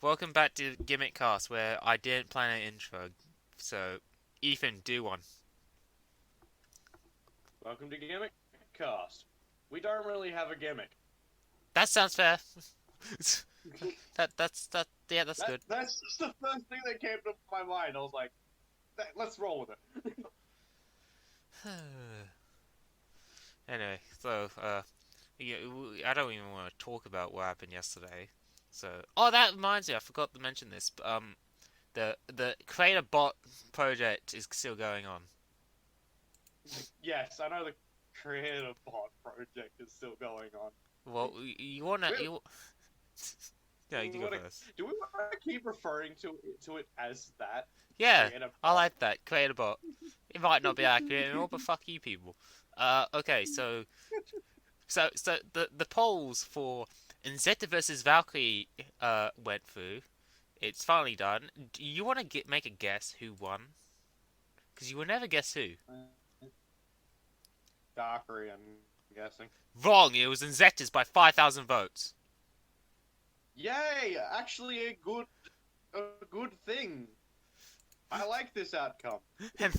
Welcome back to Gimmickast, where I didn't plan an intro. So, Ethan, do one. Welcome to Gimmickast. We don't really have a gimmick. That sounds fair. Yeah, that's good. That's just the first thing that came to my mind. I was like, let's roll with it. Anyway, so yeah, I don't even want to talk about what happened yesterday. So, oh, that reminds me, I forgot to mention this. The creator bot project is still going on. Yes, I know the creator bot project is still going on. Well, you wanna We, you. Yeah, you we can go wanna, first. do we want to keep referring to it as that Yeah, creator I bot? like that. Create a bot. It might not be accurate and all, but fuck you people. Okay, so the polls for Inzeta versus Valkyrie went through. It's finally done. Do you want to make a guess who won? Because you will never guess who. Darkery, I'm guessing. Wrong. It was Inzeta's by 5,000 votes. Yay! Actually, a good thing. I like this outcome. And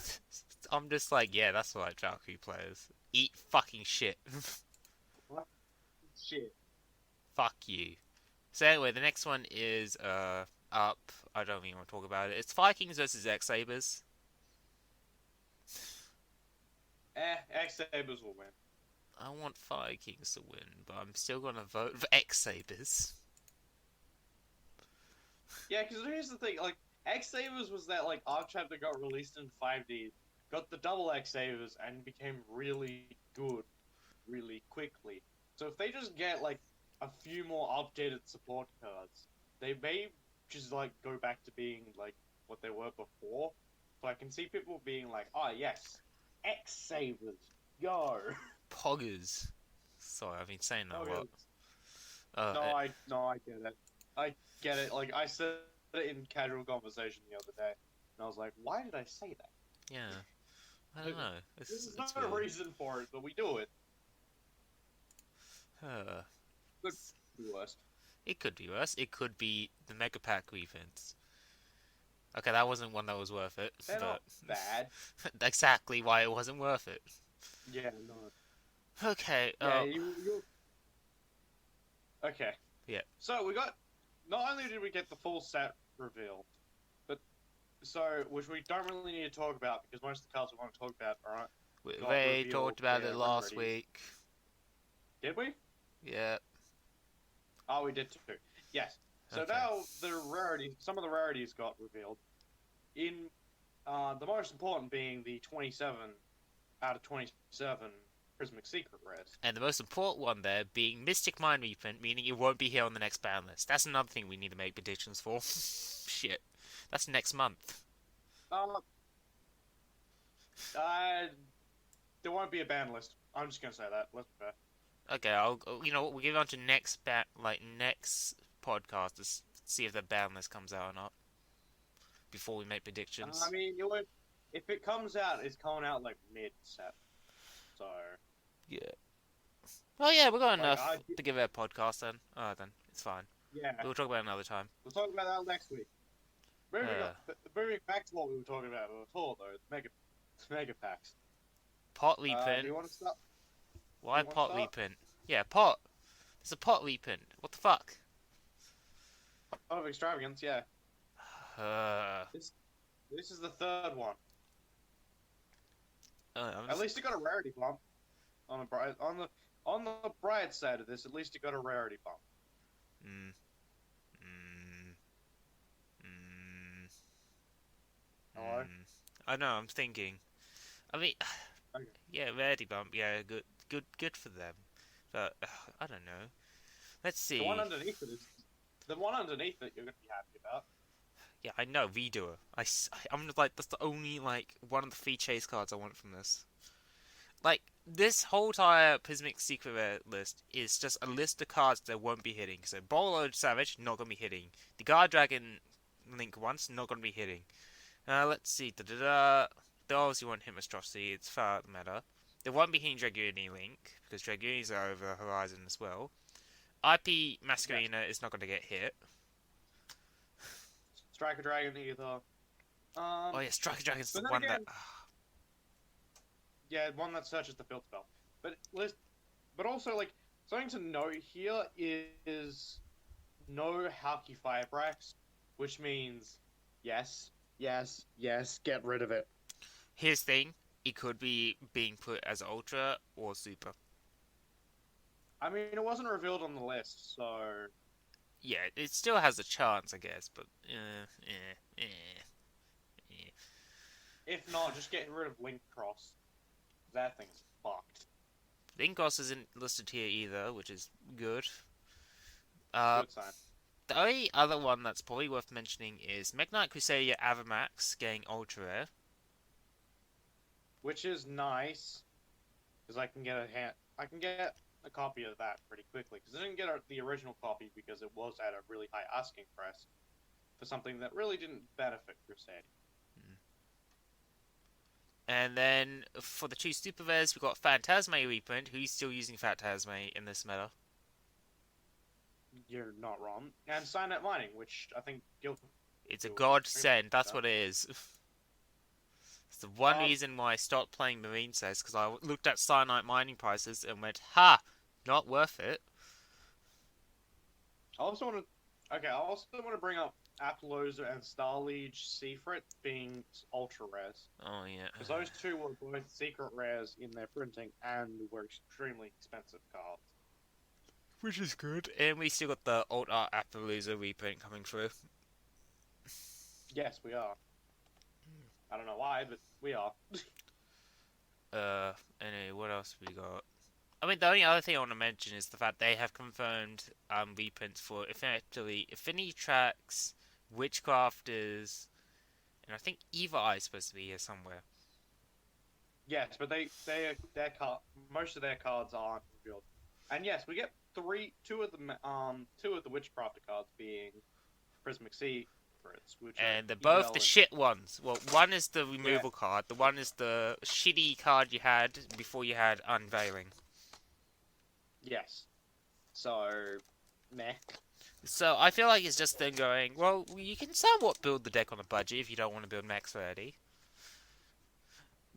I'm just like, yeah, that's right, Valkyrie players. Eat fucking shit. Shit. Fuck you. So anyway, the next one is up. I don't even want to talk about it. It's Vikings versus X Sabers. X Sabers will win. I want Vikings to win, but I'm still gonna vote for X Sabers. Yeah, because here's the thing, like, X Sabers was that, like, ARC chapter got released in 5D, got the double X Sabers, and became really good really quickly. So if they just get, like, a few more updated support cards, they may just, like, go back to being, like, what they were before. So I can see people being like, oh, yes, X Sabers, go! Poggers. Sorry, I've been saying that a Okay. lot. Uh, No, uh, I get it. I get it. Like, I said it in casual conversation the other day, and I was like, why did I say that? yeah. I don't know. There's It's no weird. reason for it, but we do it. Uh, Could be worse. it could be worse. It could be the Mega Pack reprints. Okay, that wasn't one that was worth it, They're but not bad. exactly why it wasn't worth it. Yeah, no. Okay. Yeah, you. Okay. Yeah. So we got. Not only did we get the full set revealed, but which we don't really need to talk about because most of the cards we want to talk about, alright, got We revealed talked about their it last rarities. week. Did we? Yeah. Oh, we did too. Yes. So Okay. now some of the rarities got revealed. In the most important being the 27 out of 27 Prismatic Secret rares. And the most important one there being Mystic Mind Reprint, meaning it won't be here on the next ban list. That's another thing we need to make predictions for. Shit. That's next month. Uh, uh, there won't be a ban list. I'm just gonna say that. Let's be fair. Okay, you know what, we'll give it on to next podcast to see if the ban list comes out or not. Before we make predictions. I mean, it won't. If it comes out, it's coming out like mid set. So Yeah. Well, yeah, we've got like enough to give it a podcast then. Alright then, it's fine. yeah, We'll talk about it another time. we'll talk about that next week. Uh, Moving back to what we were talking about before, though, the mega packs. Pot Do reprint. you want to start? Why You want to pot start? reprint? Yeah, pot. There's a pot reprint. What the fuck? Of extravagance, yeah. Uh, This is the third one. I'm At just, least it got a rarity bump on the bright side of this. At least it got a rarity bump. mm, mm, mm, Hello. I know. I'm thinking. I mean, Okay. yeah, Ready Bump. Yeah, good for them. But I don't know. Let's The one see. underneath it is the one underneath it. You're gonna be happy about. Yeah, I know Redoer. I'm just like that's the only like one of the free chase cards I want from this. Like this whole entire Prismic Secret Rare list is just a list of cards that won't be hitting. So Bolo Savage not gonna be hitting. The Guard Dragon Link once not gonna be hitting. Let's see. Da da da. They obviously won't hit Monstrosity. It's far out the matter. They won't be hitting Dragoon Link because Dragoons are over Horizon as well. IP Yes. Masquerina is not gonna get hit. Striker Dragon either. Oh yeah, Striker Dragon's the But then one that. again, yeah, one that searches the field spell. But also like something to note here is no Haki Firebrax, which means yes, yes, yes, get rid of it. Here's the thing: it could be being put as Ultra or Super. I mean, it wasn't revealed on the list, so Yeah, it still has a chance, I guess, but eh. if not, just get rid of Link Cross. That thing's fucked. Linkos isn't listed here either, which is good. Uh, Good sign. the only other one that's probably worth mentioning is Mech Knight Crusader Avamax getting Ultra Rare. Which is nice, because I can get a copy of that pretty quickly. Because I didn't get the original copy because it was at a really high asking price for something that really didn't benefit Crusade. And then for the two Super Rares, we've got Phantasme reprint. Who's still using Phantasme in this meta? You're not wrong. And Signet Mining, which I think Guild. It's a godsend. That's what it is. It's the one reason why I stopped playing Marine Says, because I looked at Cyanite mining prices and went, ha, not worth it. I also want to bring up Appaloosa and Starliege Seafrit being ultra rares. Oh, yeah. Because those two were both secret rares in their printing and were extremely expensive cards. Which is good. And we still got the Alt Art Appaloosa reprint coming through. Yes, we are. I don't know why, but we are. Anyway, what else have we got? I mean, the only other thing I want to mention is the fact they have confirmed reprints for effectively Affinity Tracks, Witchcrafters, and I think Evil Eye is supposed to be here somewhere. Yes, but most of their cards aren't revealed. And yes, we get two of the Witchcrafter cards being Prismatic Secrets, and they're both the shit ones. Well, one is the removal card, the one is the shitty card you had before you had Unveiling. Yes. So, meh. So I feel like it's just them going, well, you can somewhat build the deck on a budget if you don't want to build max 30.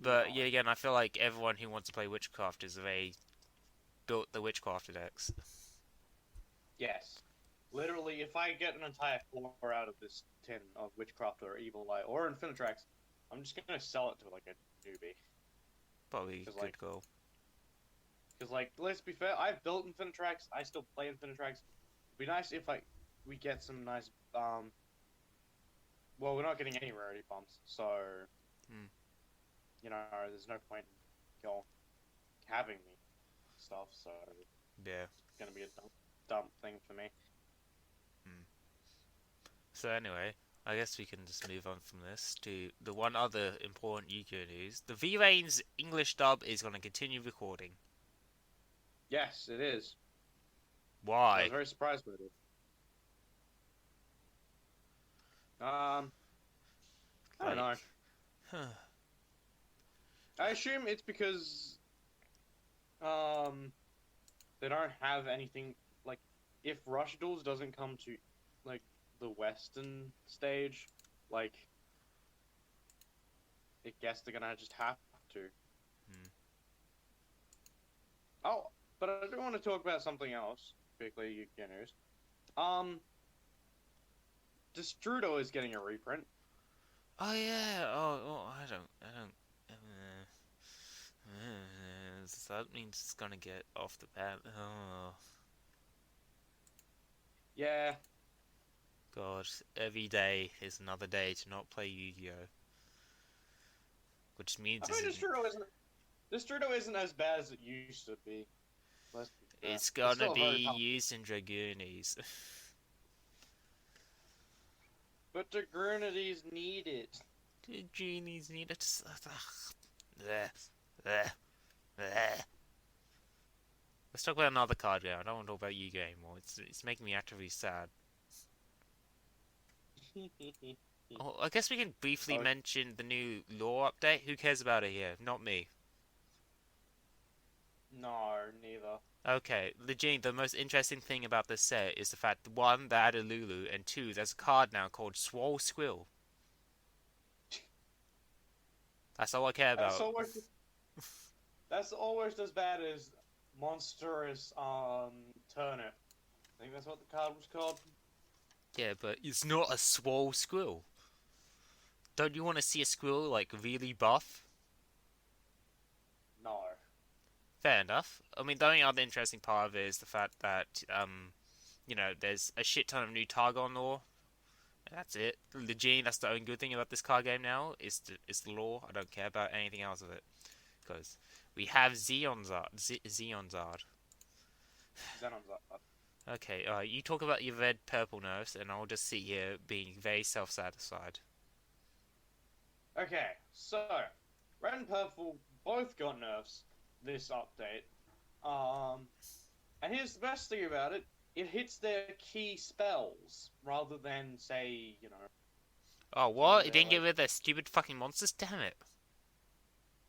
But yeah, again, I feel like everyone who wants to play Witchcraft is already built the Witchcrafter decks. Yes. Literally, if I get an entire core out of this tin of Witchcraft or Evil Eye or Infinitrax, I'm just gonna sell it to like a newbie. Probably a good goal. Because like, let's be fair, I've built Infinitrax. I still play Infinitrax. It'd be nice if we get some nice well, we're not getting any rarity bumps, so you know, there's no point in having me stuff. So yeah, it's gonna be a dumb thing for me. So anyway, I guess we can just move on from this to the one other important Yu-Gi-Oh news. The V-Rain's English dub is going to continue recording. Yes, it is. Why? I was very surprised with it. I don't know. I assume it's because they don't have anything like if Rush Duels doesn't come to like the Western stage, like I guess they're gonna just have to. Oh, but I do want to talk about something else quickly, you news. Destrudo is getting a reprint. Oh yeah. Oh, I don't. So that means it's gonna get off the bat. Oh. Yeah. God, every day is another day to not play Yu-Gi-Oh. Which means I mean, Destrudo isn't as bad as it used to be. It's gonna be used in Dragoonies. But Dragoonies need it. Dragoonies need it. Let's talk about another card game. I don't want to talk about Yu-Gi-Oh anymore. It's making me actively sad. Oh, I guess we can briefly mention the new lore update. Who cares about it here? Not me. No, neither. Okay, legit, the most interesting thing about this set is the fact that one, they added Lulu, and two, there's a card now called Swole Squill. That's all I care That's about. almost that's almost as bad as monstrous turnip. I think that's what the card was called. Yeah, but it's not a Swole Squill. Don't you want to see a squirrel like really buff? No. Fair enough. I mean, the only other interesting part of it is the fact that there's a shit ton of new Targon lore. And that's it. Legit, that's the only good thing about this card game now. Is the lore. I don't care about anything else of it because we have Zeonzard. Xenon's up. Okay, you talk about your red purple nerfs, and I'll just sit here being very self satisfied. Okay, so red and purple both got nerfs this update. And here's the best thing about it: it hits their key spells rather than say, Oh, some of what? It their didn't get like. rid of their stupid fucking monsters? Damn it.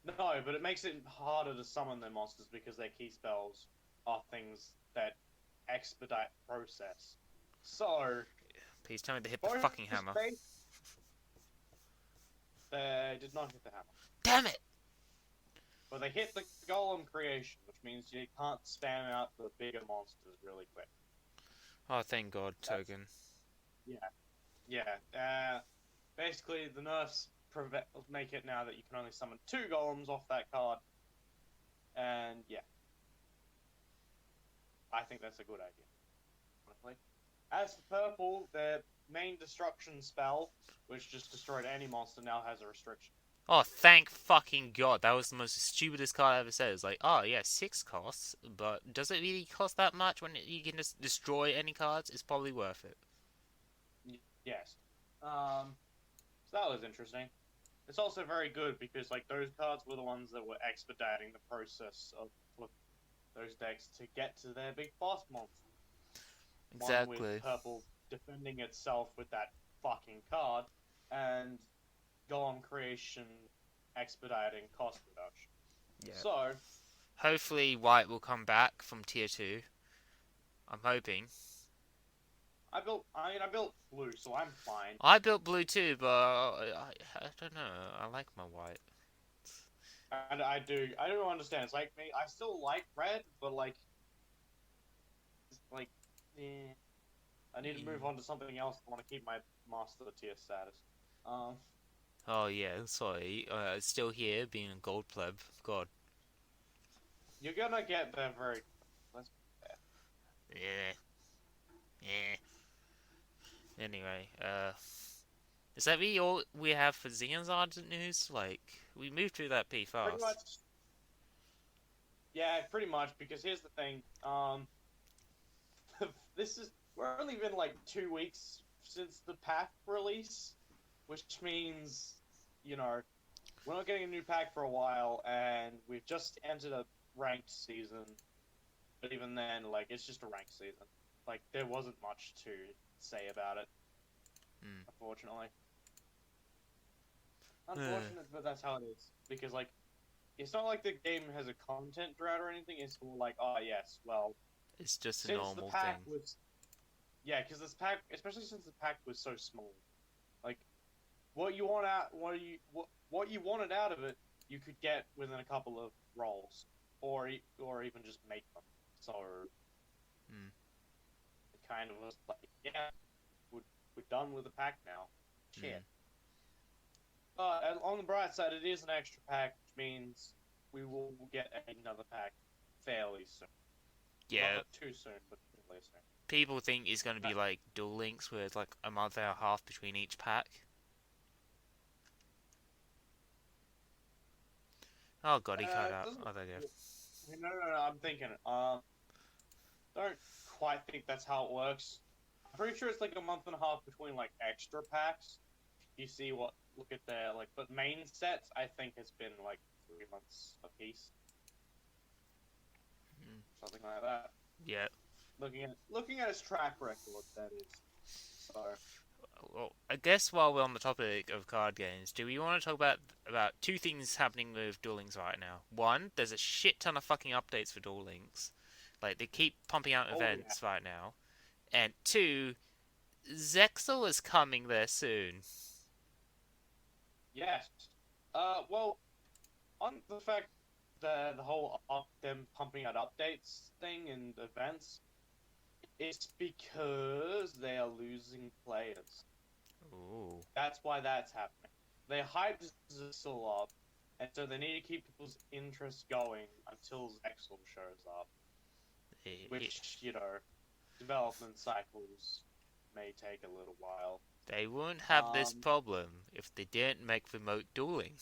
No, but it makes it harder to summon their monsters because their key spells are things that expedite the process. So Please tell me to hit the both fucking hammer. base they did not hit the hammer. Damn it! But they hit the golem creation, which means you can't spam out the bigger monsters really quick. Oh, thank God, That's, Token. yeah. Basically, the nerfs make it now that you can only summon 2 golems off that card. And yeah, I think that's a good idea. Honestly. As for purple, their main destruction spell, which just destroyed any monster, now has a restriction. Oh, thank fucking God. That was the most stupidest card I ever said. It's like, oh, yeah, 6 costs, but does it really cost that much when you can just destroy any cards? It's probably worth it. Yes. So that was interesting. It's also very good because like those cards were the ones that were expediting the process of those decks to get to their big boss monster. One Exactly. with purple defending itself with that fucking card, and golem creation expediting cost reduction. Yeah. So Hopefully, White will come back from Tier 2. I'm hoping. I built blue, so I'm fine. I built blue too, but I don't know. I like my white. And I don't understand. It's like me. I still like red, but like, eh. I need to move on to something else. I want to keep my master tier status. Um, Oh yeah, sorry. Still here, being a gold pleb. God. you're gonna get there very. Let's be fair. Yeah. Yeah. Anyway, is that really all we have for Xenozard news? Like, we moved through that pretty Pretty fast. much. Yeah, pretty much. Because here's the thing. We're only been like 2 weeks since the pack release, which means, we're not getting a new pack for a while, and we've just entered a ranked season. But even then, like, it's just a ranked season. Like, there wasn't much to say about it, Hmm. unfortunately. Unfortunate, but that's how it is. Because, like, it's not like the game has a content drought or anything. It's more like, oh, yes, well, It's just a since the normal pack thing. was... Yeah, because this pack, especially since the pack was so small, like, what you wanted out of it, you could get within a couple of rolls, or even just make them. So Hmm. it kind of was like, yeah, we're done with the pack now. Shit. But on the bright side, it is an extra pack, which means we will get another pack fairly soon. Yeah, Not too soon, but fairly soon. people think it's going to be like Duel Links, where it's like a month and a half between each pack. Oh god, he cut out. Doesn't... Oh, there you go. No, I'm thinking. Don't quite think that's how it works. I'm pretty sure it's like a month and a half between like extra packs. You see look at their like, but main sets I think has been like 3 months a piece, something like that. Yeah. Looking at his track record, that is. So Well, I guess while we're on the topic of card games, do we want to talk about two things happening with Duel Links right now? One, there's a shit ton of fucking updates for Duel Links. Like they keep pumping out Oh yeah. events right now. And two, Zexal is coming there soon. Yes. Well, on the fact that the whole them pumping out updates thing and events, it's because they are losing players. Ooh. That's why that's happening. They hyped Zexal up, and so they need to keep people's interest going until Zexal shows up. Which, development cycles may take a little while. They wouldn't have this Um, problem if they didn't make remote dueling.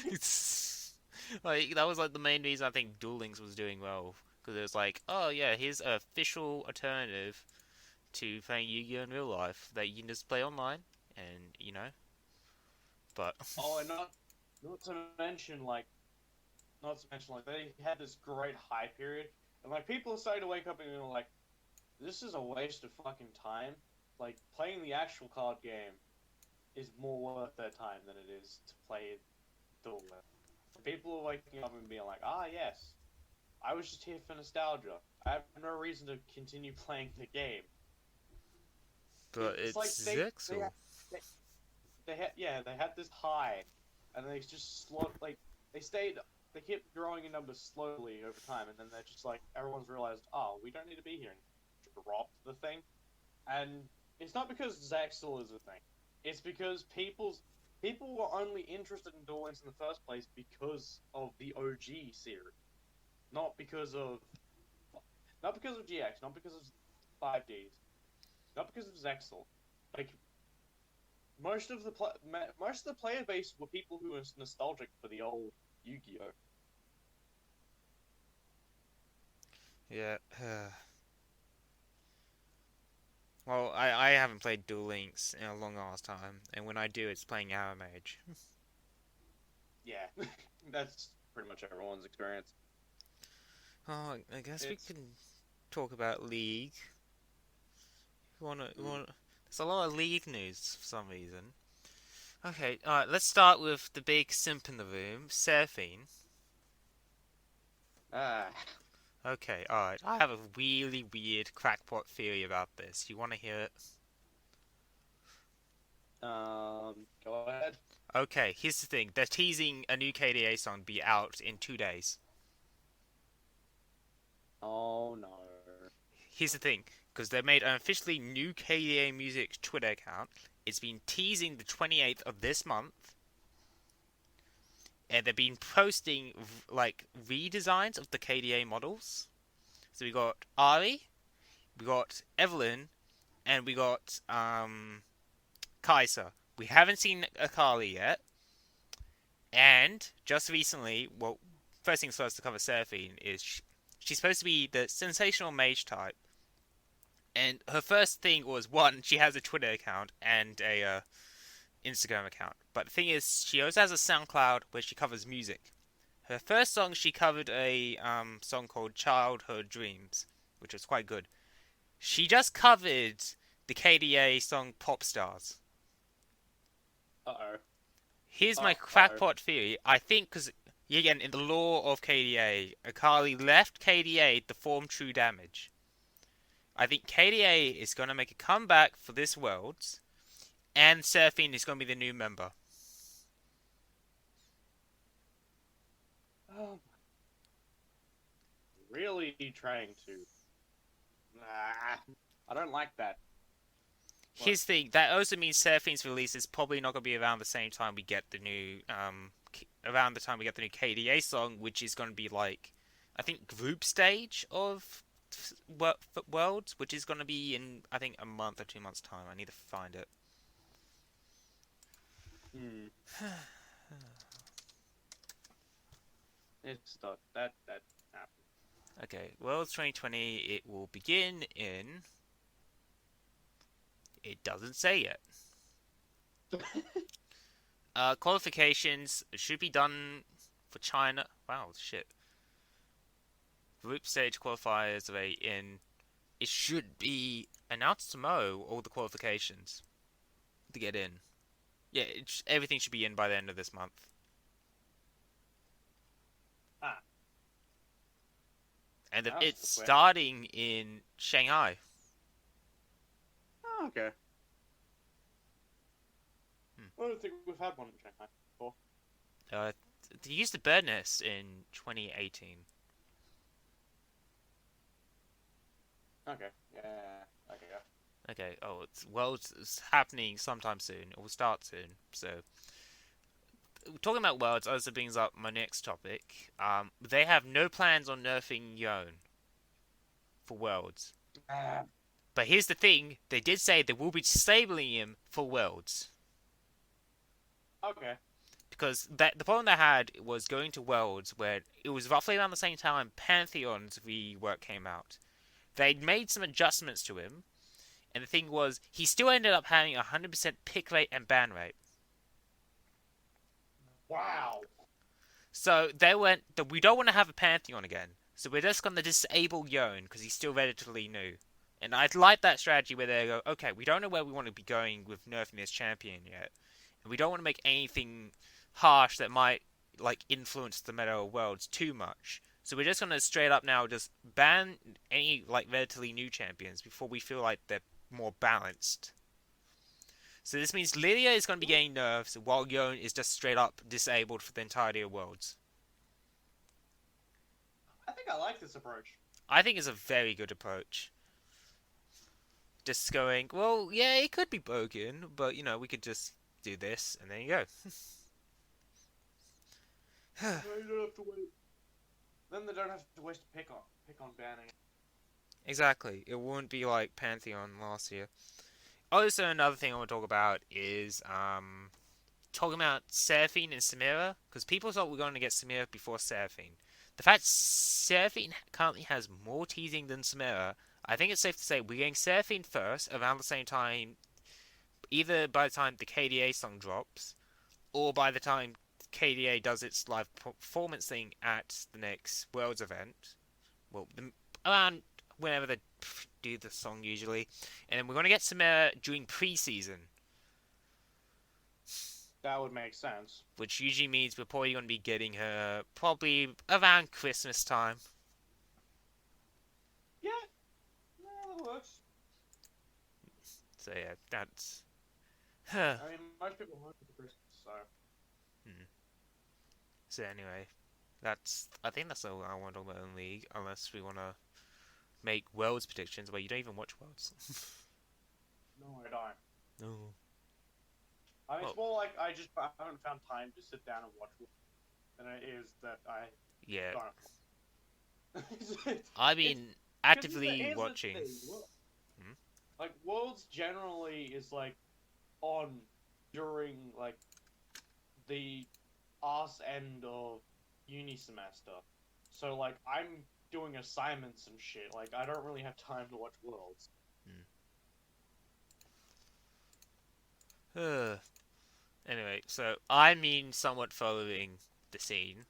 It's like that was like the main reason I think Duel Links was doing well because it was like, oh yeah, here's an official alternative to playing Yu-Gi-Oh in real life that you can just play online, and but oh, and not to mention like they had this great high period, and like people are starting to wake up and they're like, this is a waste of fucking time. Like playing the actual card game is more worth their time than it is to play Duel Links. People are waking up and being like, ah, yes, I was just here for nostalgia. I have no reason to continue playing the game. but It's like it's they Zexal. they, they had this high, and they just they kept growing in numbers slowly over time, and then they're just like everyone's realized, oh, we don't need to be here, and dropped the thing. And it's not because Zaxel is a thing. It's because people were only interested in Duel Links in the first place because of the OG series, not because of GX, not because of 5Ds, not because of Zexal. Like most of the player base were people who were nostalgic for the old Yu-Gi-Oh. Yeah. Well, I haven't played Duel Links in a long ass time, and when I do, it's playing Arrow Mage. Yeah, that's pretty much everyone's experience. Oh, I guess we It's can talk about League. You mm, wanna? There's a lot of League news for some reason. Okay, alright, let's start with the big simp in the room, Seraphine. ah Okay, alright, I have a really weird crackpot theory about this. You wanna hear it? go ahead. Okay, here's the thing. They're teasing a new KDA song to be out in 2 days. Oh no. Here's the thing, because they made an officially new KDA Music Twitter account. It's been teasing the 28th of this month, and they've been posting like redesigns of the KDA models. So we got Ari, we got Evelyn, and we got Kaiser. We haven't seen Akali yet, and just recently, well, first things first to cover Seraphine is she's supposed to be the sensational mage type. And her first thing was one, she has a Twitter account and a Instagram account. But the thing is, she also has a SoundCloud where she covers music. Her first song, she covered a song called Childhood Dreams, which was quite good. She just covered the KDA song Pop Stars. Uh-oh. Here's my Uh-oh. crackpot theory. I think, because, again, in the lore of KDA, Akali left KDA to form True Damage. I think KDA is going to make a comeback for this Worlds, and Seraphine is going to be the new member. Oh, really trying to. I don't like that. What? Here's the thing, that also means Seraphine's release is probably not going to be around the same time we get the new, around the time we get the new KDA song, which is going to be like, I think, group stage of Worlds, which is going to be in, I think, a month or 2 months' time. I need to find it. Hmm. It's not that happened. Okay, Worlds 2020, it will begin in... It doesn't say yet. Qualifications should be done for China. Wow, shit. Group stage qualifiers are in it should be announced tomorrow. All the qualifications to get in. Yeah, everything should be in by the end of this month. Ah, And that was it's quick. starting in Shanghai. Oh, okay. Hmm. I don't think we've had one in Shanghai before. Uh, they used the bird nest in 2018. Okay. Yeah. Okay. Okay. Oh, it's happening sometime soon. It will start soon. So talking about worlds also brings up my next topic. They have no plans on nerfing Yone for worlds. Ah, But here's the thing: they did say they will be disabling him for worlds. okay. Because the problem they had was going to Worlds where it was roughly around the same time Pantheon's rework came out. They'd made some adjustments to him, and the thing was, he still ended up having 100% pick rate and ban rate. Wow. So they went, we don't want to have a Pantheon again, so we're just going to disable Yone because he's still relatively new. And I'd like that strategy where they go, okay, we don't know where we want to be going with nerfing this champion yet, and we don't want to make anything harsh that might like influence the meta of worlds too much. So we're just gonna straight up now just ban any like relatively new champions before we feel like they're more balanced. So this means Lilia is going to be getting nerfs while Yone is just straight up disabled for the entirety of worlds. I think I like this approach. I think it's a very good approach. Just going, well, yeah, it could be broken, but we could just do this, and there you go. No, you don't have to wait. Then they don't have to waste a pick on banning. Exactly. It wouldn't be like Pantheon last year. Also, another thing I want to talk about is talking about Seraphine and Samira, because people thought we were going to get Samira before Seraphine. The fact Seraphine currently has more teasing than Samira, I think it's safe to say we're getting Seraphine first, around the same time, either by the time the KDA song drops, or by the time KDA does its live performance thing at the next Worlds event. Well, around whenever they do the song usually, and then we're going to get Samira during pre-season, That would make sense. which usually means we're probably going to be getting her probably around Christmas time. Yeah. Yeah, that works. So yeah, that's. I mean, most people want it for Christmas, so. So anyway, I think that's all I want to talk about in League, unless we want to make Worlds predictions where you don't even watch Worlds. No, I don't. No. I mean, Well, it's more like I haven't found time to sit down and watch it, than it is that I yeah. don't. I've been actively here's watching. the thing. Hmm? Like, Worlds generally is, like, on during, like, the arse end of uni semester. So, like, I'm doing assignments and shit. Like, I don't really have time to watch Worlds. Anyway, so I mean somewhat following the scene,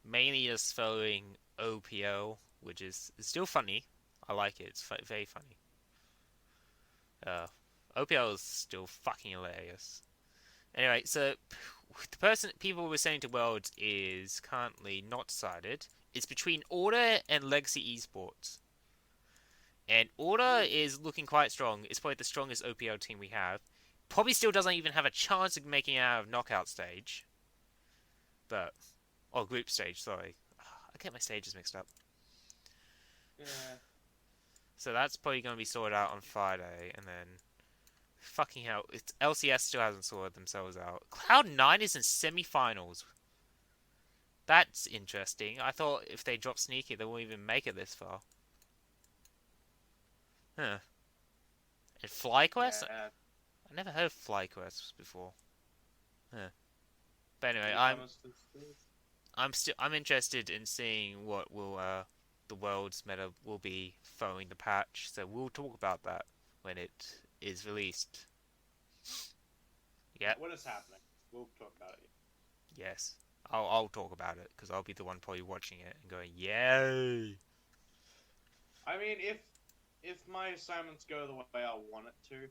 mainly just following OPL, which is still funny. I like it. It's very funny. OPL is still fucking hilarious. Anyway, so the person people were saying to Worlds is currently not decided. It's between Order and Legacy Esports. And Order is looking quite strong. It's probably the strongest OPL team we have. Probably still doesn't even have a chance of making it out of knockout stage. But, or group stage, sorry. I get my stages mixed up. Yeah. So that's probably going to be sorted out on Friday, and then fucking hell, LCS still hasn't sorted themselves out. Cloud9 is in semi-finals. That's interesting. I thought if they drop Sneaky, they won't even make it this far. Huh. And FlyQuest? Yeah. I never heard of FlyQuest before. Huh. But anyway, To be I'm honest, I'm interested in seeing what will the world's meta will be following the patch. So we'll talk about that when it is released. Yep. what is happening? We'll talk about it. Yes. I'll talk about it because I'll be the one probably watching it and going, "Yay!" I mean, if my assignments go the way I want it to,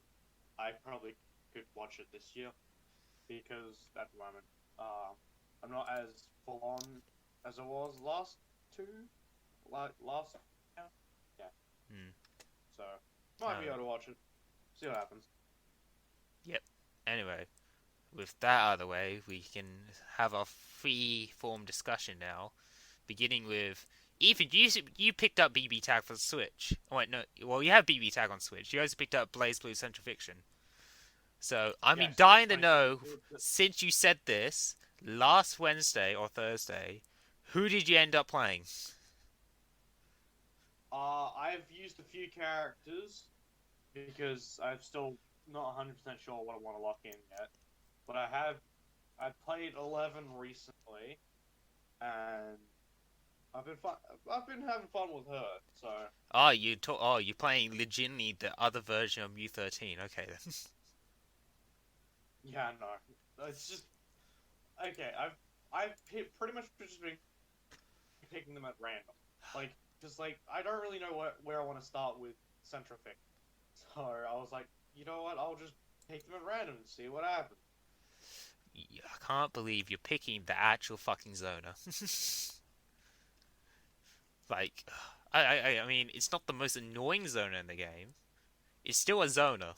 I probably could watch it this year because at the moment, I'm not as full on as I was last year. Yeah, Hmm. so might be Oh, able to watch it. See what happens. yep. Anyway, with that out of the way, we can have our free-form discussion now, beginning with Ethan. You picked up BB Tag for the Switch. Oh wait, no. Well, you have BB Tag on Switch. You also picked up Blaze Blue Central Fiction. So I mean, Yes, it's dying to my know, since you said this last Wednesday or Thursday, who did you end up playing? I've used a few characters because I'm still not 100% sure what I want to lock in yet. But I played 11 recently, and I've been having fun with her. So You're playing legitimately the other version of U13. Okay then. yeah, no, it's just okay. Pretty much just been picking them at random, like just like I don't really know where I want to start with Centrific. So I was like, you know what? I'll just pick them at random and see what happens. I can't believe you're picking the actual fucking Zona. Like, I mean, it's not the most annoying Zona in the game. It's still a Zona.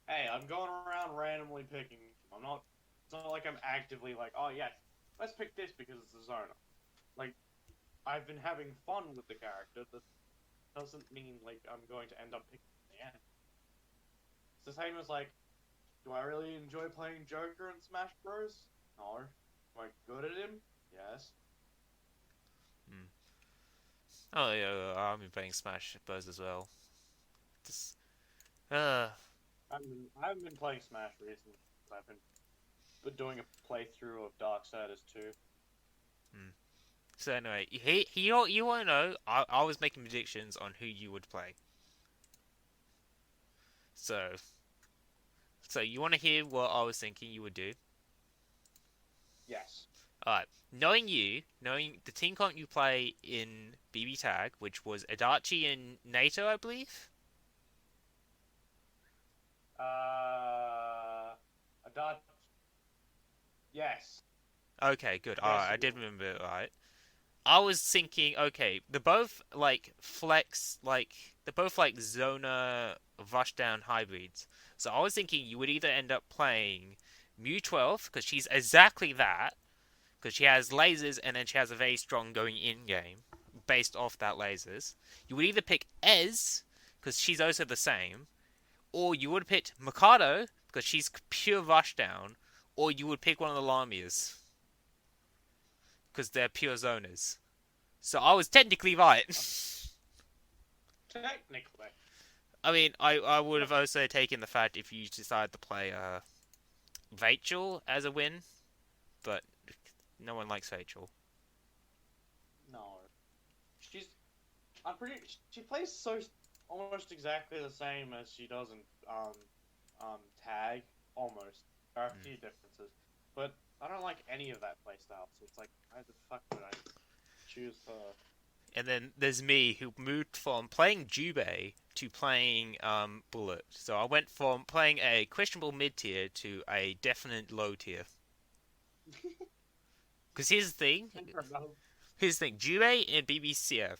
Hey, I'm going around randomly picking. I'm not. It's not like I'm actively like, oh yeah, let's pick this because it's a Zona. Like I've been having fun with the character. That doesn't mean like I'm going to end up picking the end. It's the same as like, do I really enjoy playing Joker in Smash Bros? No. Am I good at him? Yes. Hmm. Oh yeah, I've been playing Smash Bros as well. Just, uh, I haven't been playing Smash recently. I've been doing a playthrough of Darksiders 2. hmm. So anyway, you want to know? I was making predictions on who you would play. So, so you want to hear what I was thinking you would do? Yes. Alright, knowing the team comp you play in BB Tag, which was Adachi and NATO, I believe. A dot. Yes. Okay, good. Yes, Alright, I it did was. remember it right. I was thinking, okay, they're both like they're both like Zona Rushdown hybrids. So I was thinking you would either end up playing Mew 12 because she's exactly that, because she has lasers and then she has a very strong going in game based off that lasers. You would either pick Ez because she's also the same, or you would pick Mikado because she's pure rushdown, or you would pick one of the Lamias because they're pure zoners. So I was technically right. Technically. I mean, I would have also taken the fact if you decide to play Rachel as a win, but no one likes Rachel. No. She's. I'm pretty. She plays so almost exactly the same as she does in tag. Almost. There are a Mm. few differences, but I don't like any of that playstyle. So it's like, why the fuck would I choose her? And then there's me who moved from playing Jubei to playing Bullet. So I went from playing a questionable mid tier to a definite low tier. Because here's the thing. Here's the thing. Jubei in BBCF.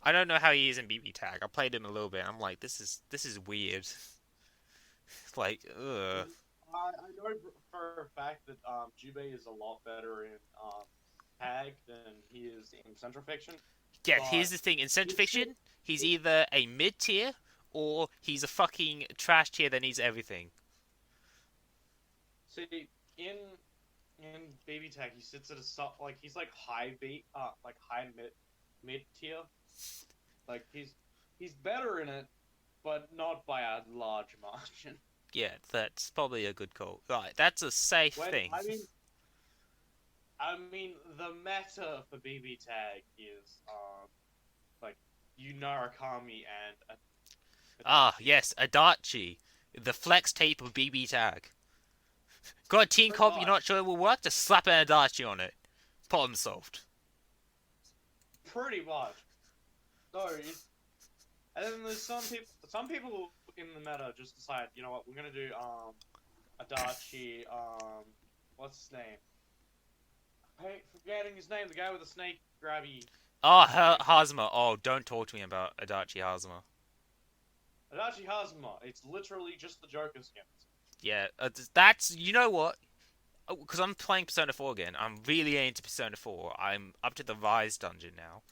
I don't know how he is in BB Tag. I played him a little bit. I'm like, this is weird. Like, ugh. I know for a fact that Jubei is a lot better in tag than he is in Central Fiction, Yeah, here's but the thing. In Central it's Fiction, he's either a mid tier or he's a fucking trash tier that needs everything. see in Baby Tag he sits at a like he's like high beat like high mid tier, like he's better in it, but not by a large margin. Yeah, that's probably a good call. Right, that's a safe When thing. I mean the meta for BB Tag is like Yunarakami and Ah, Adachi. yes, Adachi. The flex tape of BB Tag. Got a team Pretty comp you're not much. sure it will work? Just slap an Adachi on it. Problem solved. Pretty much. No, and then there's some people in the meta just decide, you know what, we're gonna do Adachi, what's his name? I hate forgetting his name, the guy with the snake grabby Oh, thing. Hazuma. Oh, don't talk to me about Adachi Hazuma. Adachi Hazuma. It's literally just the Joker skins. Yeah, that's you know what? Because I'm playing Persona 4 again. I'm really into Persona 4. I'm up to the Rise dungeon now.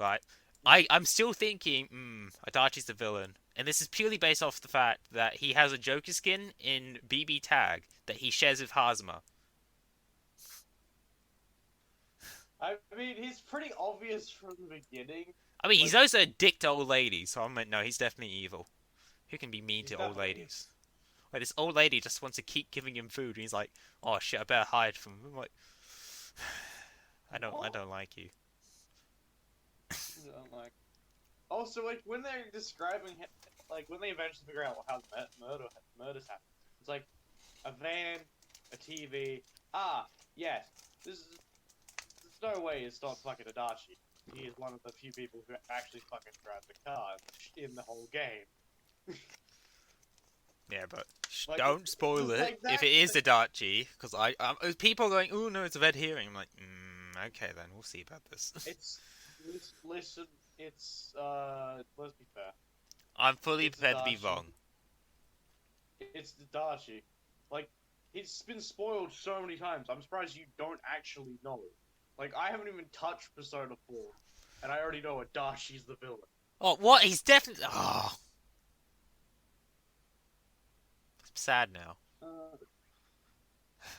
Right? I'm still thinking, Adachi's the villain. And this is purely based off the fact that he has a Joker skin in BB Tag that he shares with Hazuma. I mean, he's pretty obvious from the beginning. I mean, he's Like, also a dick to old ladies, so I'm like, no, he's definitely evil. Who can be mean he's to old definitely. ladies? Like, this old lady just wants to keep giving him food, and he's like, oh shit, I better hide from him. I'm like, I What? don't like you. I'm like. Also, like when they're describing, like when they eventually figure out how the murders happen, it's like a van, a TV. Ah, yes. This is. There's no way it's not fucking Adachi. He is one of the few people who actually fucking drive the car in the whole game. Yeah, but Like, don't spoil just it like if that. it is Adachi, because people are going, oh no, it's a red herring. I'm like, okay then, we'll see about this. It's listen. It's let's be fair. I'm fully It's prepared to be Adachi. wrong. It's Adachi. Like he's been spoiled so many times. I'm surprised you don't actually know. Like I haven't even touched Persona 4, and I already know Adachi's the villain. Oh, what? He's definitely. Oh, I'm sad now. Uh,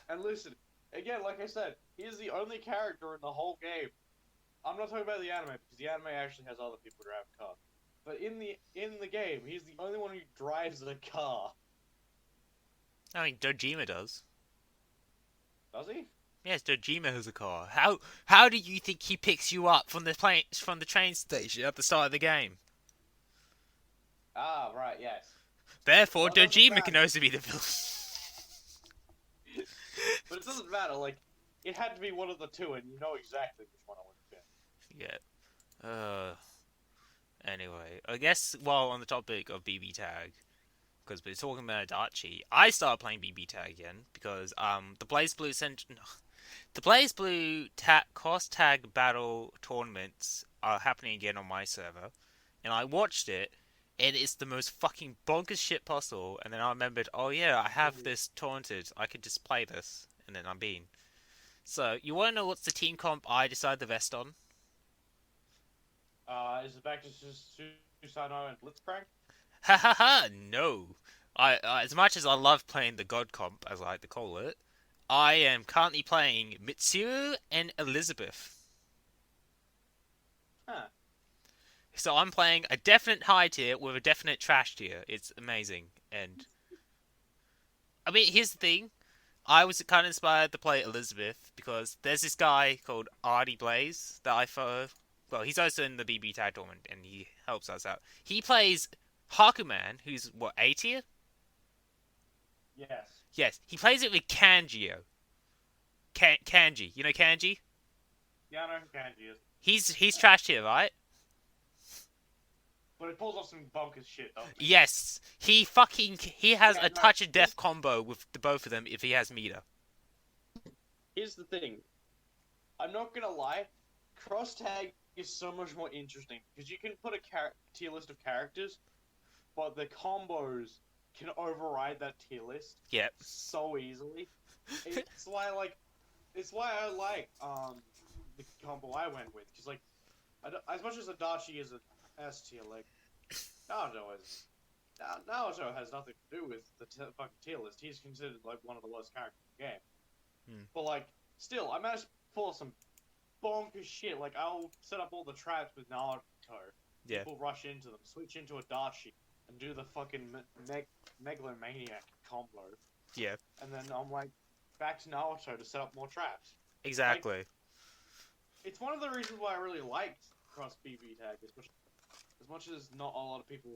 and listen, again, like I said, he is the only character in the whole game. I'm not talking about the anime because the anime actually has other people drive cars. But in the game, he's the only one who drives the car. I mean, Dojima does. Does he? Yes, Dojima has a car. How do you think he picks you up from the train station at the start of the game? Ah, right, yes. Therefore, Well, it doesn't Dojima can matter. also be the villain. But it doesn't matter. Like, it had to be one of the two, and you know exactly which one it would be. Yeah. Anyway, I guess while on the topic of BB Tag, because we're talking about Adachi, I started playing BB Tag again because the Blaze Blue cross tag battle tournaments are happening again on my server, and I watched it, and it's the most fucking bonkers shit possible. And then I remembered, oh yeah, I have this taunted, I could just play this, and then I'm being. So you want to know what's the team comp I decided to vest on? Is it back to Susanoo and Blitzcrank? Ha ha ha! No. As much as I love playing the God comp, as I like to call it, I am currently playing Mitsuru and Elizabeth. Huh. So I'm playing a definite high tier with a definite trash tier. It's amazing. And I mean, here's the thing. I was kind of inspired to play Elizabeth because there's this guy called Artie Blaze that I follow. Well, he's also in the BB Tag tournament and he helps us out. He plays Hakuman, who's what, A tier? Yes. Yes, he plays it with Kanjio. Kanji, you know Kanji? Yeah, I know who Kanji is. He's trash tier, right? But it pulls off some bonkers shit, doesn't it? Yes, he has Yeah, a no. touch of death combo with the both of them if he has meter. Here's the thing. I'm not gonna lie. Cross tag is so much more interesting because you can put a tier list of characters, but the combos can override that tier list Yep. so easily. It's why I like the combo I went with because like as much as Adachi is an S tier, like Naoto has nothing to do with the fucking tier list. He's considered like one of the worst characters in the game. But like still, I managed to pull some bonkers shit. Like I'll set up all the traps with Naruto. Yeah. People rush into them, switch into Adachi, and do the fucking megalomaniac combo. Yeah. And then I'm like back to Naruto to set up more traps. Exactly. It's one of the reasons why I really liked Cross BB Tag, as much as not a lot of people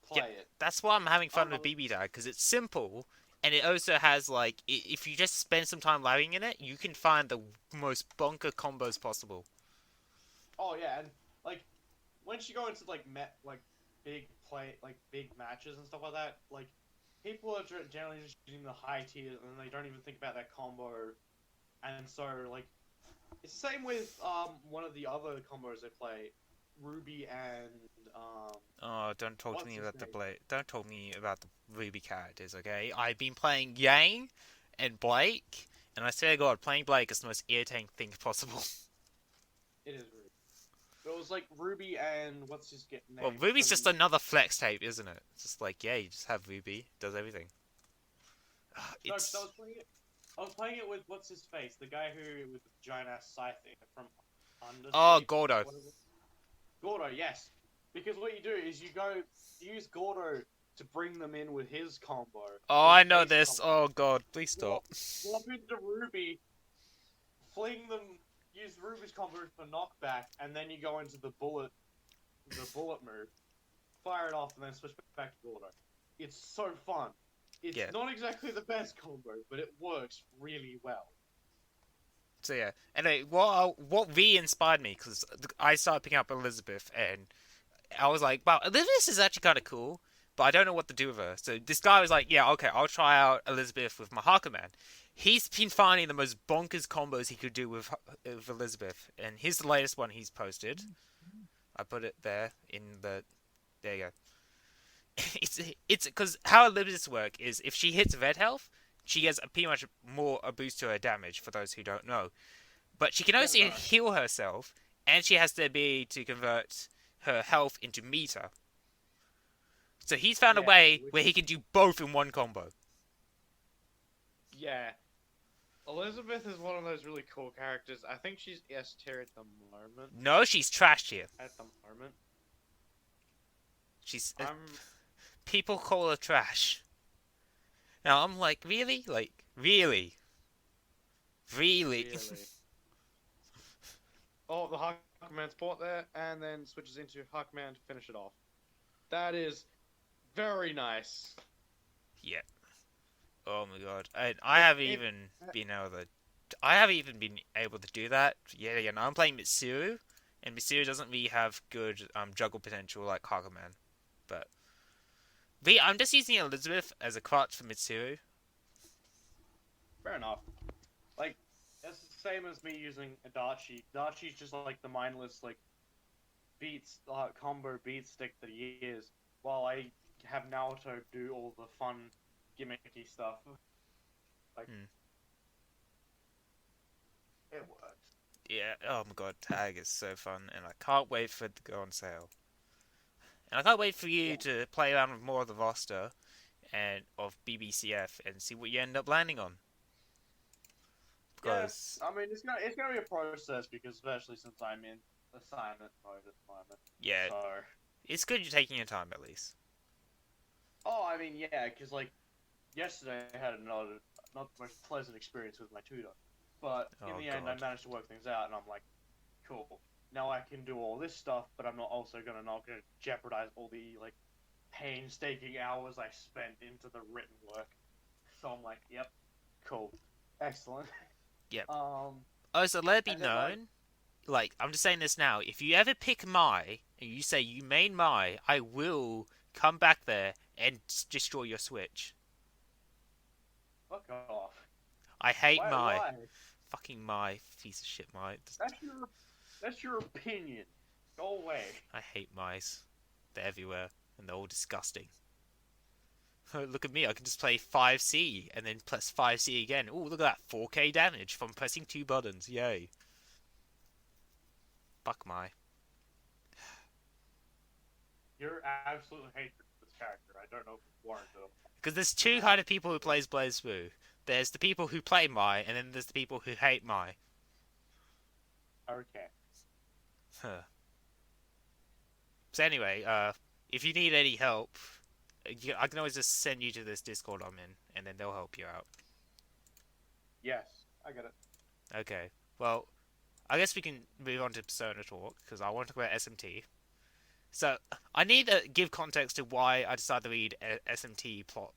play it. That's why I'm having fun with Um, BB Tag because it's simple and it also has like if you just spend some time labbing in it, you can find the most bonker combos possible. oh yeah, and like once you go into like big matches and stuff like that, like people are generally just using the high tiers and they don't even think about that combo, and so like it's the same with one of the other combos they play, Ruby and Oh, don't talk to what's me his about the name? Blade. Don't talk to me about the Ruby characters, okay? I've been playing Yang and Blake, and I swear to God, playing Blake is the most irritating thing possible. It is Ruby. It was like Ruby and what's his Well, name Ruby's just from. another flex tape, isn't it? It's just like, yeah, you just have Ruby, does everything. No, because It's. I was playing it with what's his face, the guy who with the giant ass scythe thing from Oh, Underscape. Gordo. What is it? Gordo, yes. Because what you do is you use Gordo to bring them in with his combo, Oh, his I know base this. combo. Oh, God, please Swap, stop. swap into Ruby, fling them, use Ruby's combo for knockback, and then you go into the bullet move, fire it off, and then switch back to Gordo. It's so fun. It's Yeah. not exactly the best combo, but it works really well. So yeah. Anyway, what re-inspired me because I started picking up Elizabeth, and I was like, wow, Elizabeth is actually kind of cool, but I don't know what to do with her. So this guy was like, yeah, okay, I'll try out Elizabeth with my Hakuman. He's been finding the most bonkers combos he could do with Elizabeth, and here's the latest one he's posted. I put it there in the. There you go. It's because how Elizabeth's work is if she hits red health, she gets pretty much more a boost to her damage. For those who don't know, but she can Yeah, also no. heal herself, and she has the ability to convert her health into meter. So he's found a Yeah, way which where he is can do both in one combo. yeah. Elizabeth is one of those really cool characters. I think she's S tier at the moment. No, she's trashed here. At the moment, She's I'm people call her trash. Now I'm like, really, like really, really. really. Oh, the Hawkman spot there, and then switches into Hawkman to finish it off. That is very nice. Yeah. Oh my god. I haven't If even been able to. I haven't even been able to do that. Yeah, yeah. Now I'm playing Mitsuru, and Mitsuru doesn't really have good juggle potential like Hakuman. But I'm just using Elizabeth as a crutch for Mitsuru. fair enough. Like it's the same as me using Adachi. Adachi's just like the mindless like beats combo beat stick that he is, while I have Naoto do all the fun gimmicky stuff. Like Hmm. it works. Yeah. Oh my god, Tag is so fun, and I can't wait for it to go on sale. And I can't wait for you Yeah. to play around with more of the roster and of BBCF and see what you end up landing on. Yeah, Because I mean it's gonna be a process because especially since I'm in assignment mode at the moment. yeah, So, it's good you're taking your time at least. oh, I mean yeah, because like yesterday I had not the most pleasant experience with my tutor, but in Oh the end I god. managed to work things out, and I'm like, cool. Now I can do all this stuff, but I'm not gonna jeopardize all the like painstaking hours I spent into the written work. So I'm like, yep, cool, excellent. Yep. Um, Oh, so let it be and then like known, like, I'm just saying this now, if you ever pick Mai, and you say you main Mai, I will come back there and destroy your Switch. fuck off. I hate Why? Mai. Why? Fucking Mai. Piece of shit Mai. That's your opinion. Go away. I hate Mice. They're everywhere, and they're all disgusting. Look at me, I can just play 5C, and then press 5C again. Oh, look at that, 4K damage from pressing two buttons, yay. Fuck Mai. You're absolute hatred for this character. I don't know if it's warranted. Because there's two kind of people who plays BlazBlue. There's the people who play Mai, and then there's the people who hate Mai. Okay. Huh. So anyway, if you need any help, I can always just send you to this Discord I'm in, and then they'll help you out. Yes, I get it. Okay. Well, I guess we can move on to Persona talk, because I want to talk about SMT. So, I need to give context to why I decided to read SMT plot.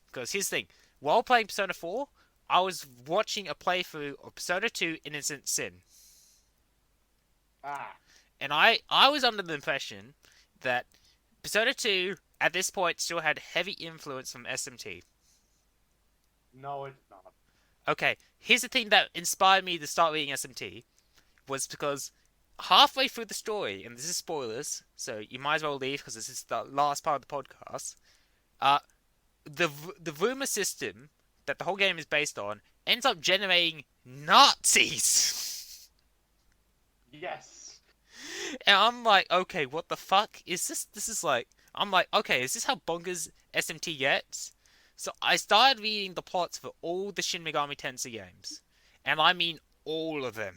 Because here's the thing. While playing Persona 4, I was watching a playthrough of Persona 2 Innocent Sin. Ah. And I was under the impression that Persona 2 at this point still had heavy influence from SMT. No, it's not. Okay, here's the thing that inspired me to start reading SMT was because halfway through the story, and this is spoilers, so you might as well leave because this is the last part of the podcast. Uh, the rumor system that the whole game is based on ends up generating Nazis. Yes. And I'm like, okay, what the fuck is this? This is like, I'm like, okay, is this how bonkers SMT gets? So I started reading the plots for all the Shin Megami Tensei games, and I mean all of them.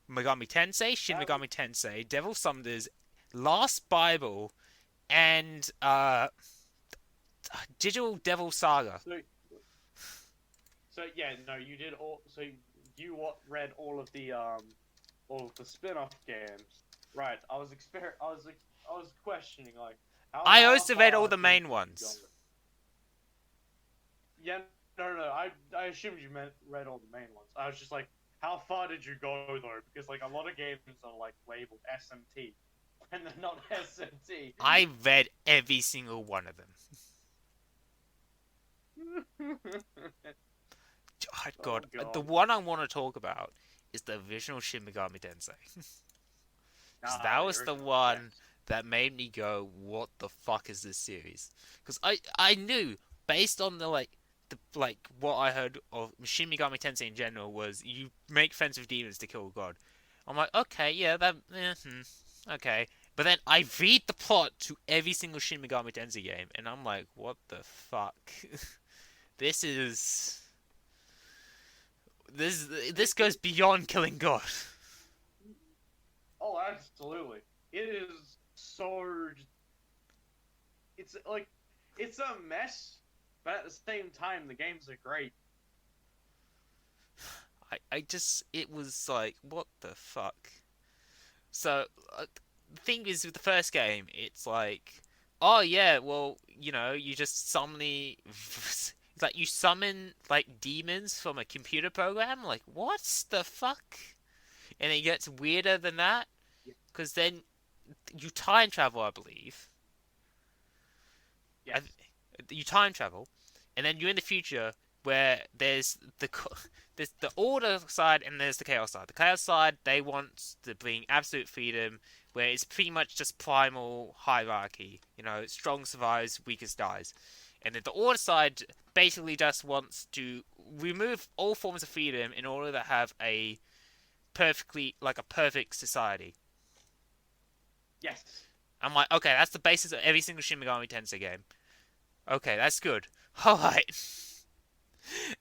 Megami Tensei, Shin That Megami Tensei, Devil Summoners, Last Bible, and Digital Devil Saga. So yeah, no, you did all. So you read all of the spin-off games, right? I was questioning like. I How also read all far the did main you ones. go? Yeah, no. I assumed you meant read all the main ones. I was just like, how far did you go though? Because like a lot of games are like labeled SMT, and they're not SMT. I read every single one of them. God, Oh, God. the one I want to talk about is the original Shin Megami Tensei. 'Cause that was the original, one yes. that made me go, "What the fuck is this series?" Because I knew based on the what I heard of Shin Megami Tensei in general was you make friends with demons to kill God. I'm like, okay, yeah, okay. But then I read the plot to every single Shin Megami Tensei game, and I'm like, what the fuck? this is this goes beyond killing God. Oh, absolutely. It is so. It's like it's a mess, but at the same time, the games are great. I just it was like, what the fuck? So the thing is with the first game, it's like, oh yeah, well, you just suddenly it's like you summon like demons from a computer program. Like, what the fuck? And it gets weirder than that because then you time travel, I believe. I, Yes. you time travel, and then you're in the future where there's the order side and there's the chaos side. The chaos side, they want to bring absolute freedom, where it's pretty much just primal hierarchy. Strong survives, weakest dies. And then the order side basically just wants to remove all forms of freedom in order to have a perfect society. Yes. I'm like, okay, that's the basis of every single Shin Megami Tensei game. Okay, that's good. Alright.